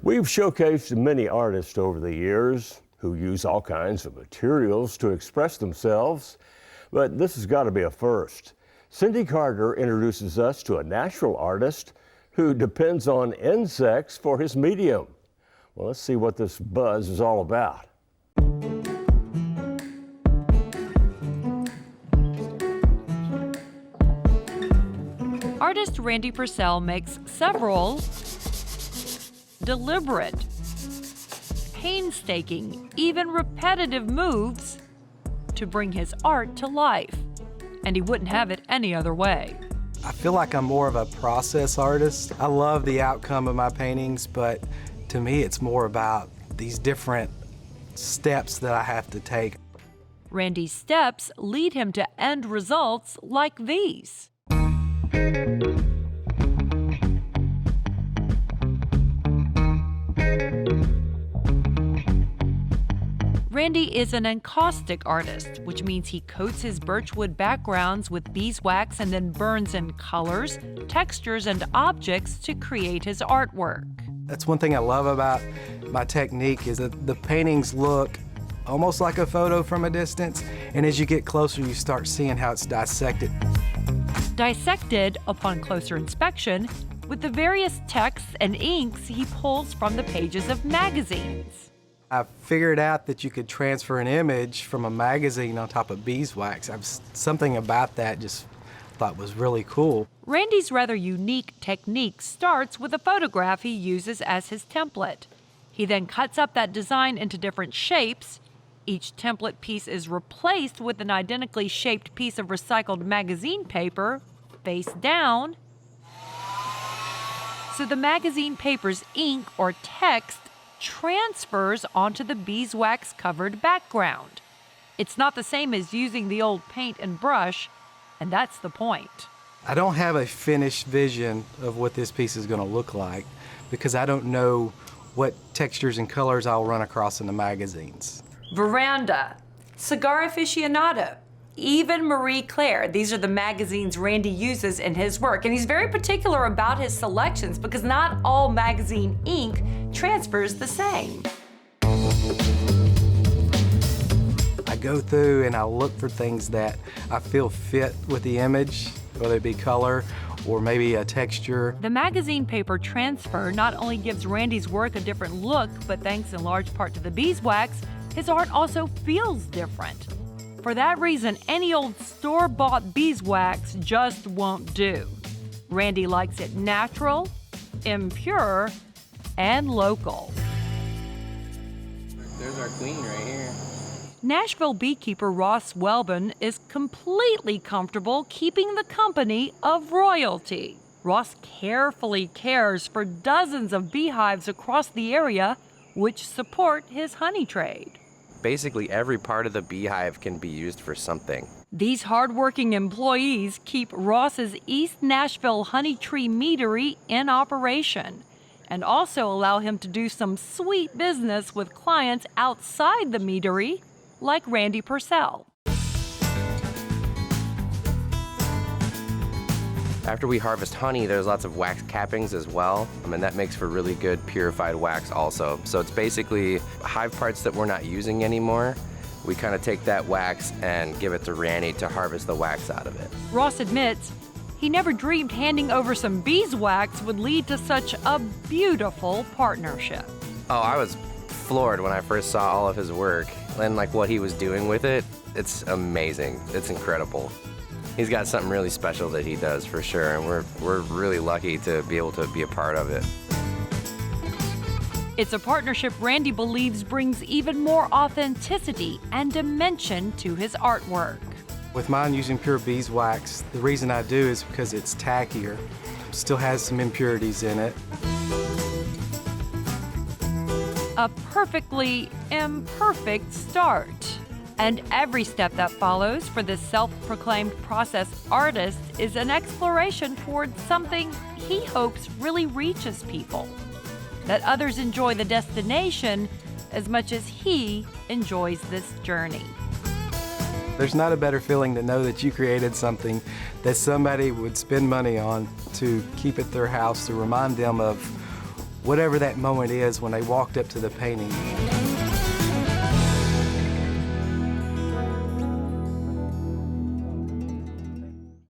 We've showcased many artists over the years who use all kinds of materials to express themselves, but this has got to be a first. Cindy Carter introduces us to a Nashville artist who depends on insects for his medium. Well, let's see what this buzz is all about. Artist Randy Purcell makes several deliberate, painstaking, even repetitive moves to bring his art to life, and he wouldn't have it any other way. I feel like I'm more of a process artist. I love the outcome of my paintings, but to me it's more about these different steps that I have to take. Randy's steps lead him to end results like these. Randy is an encaustic artist, which means he coats his birchwood backgrounds with beeswax and then burns in colors, textures, and objects to create his artwork. That's one thing I love about my technique is that the paintings look almost like a photo from a distance, and as you get closer, you start seeing how it's dissected. Dissected upon closer inspection with the various texts and inks he pulls from the pages of magazines. I figured out that you could transfer an image from a magazine on top of beeswax. Something about that just thought was really cool. Randy's rather unique technique starts with a photograph he uses as his template. He then cuts up that design into different shapes. Each template piece is replaced with an identically shaped piece of recycled magazine paper, face down. So the magazine paper's ink or text transfers onto the beeswax-covered background. It's not the same as using the old paint and brush, and that's the point. I don't have a finished vision of what this piece is going to look like because I don't know what textures and colors I'll run across in the magazines. Veranda, Cigar Aficionado, even Marie Claire. These are the magazines Randy uses in his work, and he's very particular about his selections because not all magazine ink transfers the same. I go through and I look for things that I feel fit with the image, whether it be color or maybe a texture. The magazine paper transfer not only gives Randy's work a different look, but thanks in large part to the beeswax, his art also feels different. For that reason, any old store-bought beeswax just won't do. Randy likes it natural, impure, and local. There's our queen right here. Nashville beekeeper Ross Welbon is completely comfortable keeping the company of royalty. Ross carefully cares for dozens of beehives across the area which support his honey trade. Basically, every part of the beehive can be used for something. These hardworking employees keep Ross's East Nashville honey tree meadery in operation and also allow him to do some sweet business with clients outside the meadery, like Randy Purcell. After we harvest honey, there's lots of wax cappings as well, and that makes for really good purified wax also. So it's basically hive parts that we're not using anymore. We kind of take that wax and give it to Randy to harvest the wax out of it. Ross admits he never dreamed handing over some beeswax would lead to such a beautiful partnership. Oh, I was floored when I first saw all of his work and like what he was doing with it. It's amazing. It's incredible. He's got something really special that he does for sure, and we're really lucky to be able to be a part of it. It's a partnership Randy believes brings even more authenticity and dimension to his artwork. With mine using pure beeswax, the reason I do is because it's tackier. Still has some impurities in it. A perfectly imperfect start. And every step that follows for this self-proclaimed process artist is an exploration towards something he hopes really reaches people. That others enjoy the destination as much as he enjoys this journey. There's not a better feeling to know that you created something that somebody would spend money on to keep at their house to remind them of whatever that moment is when they walked up to the painting,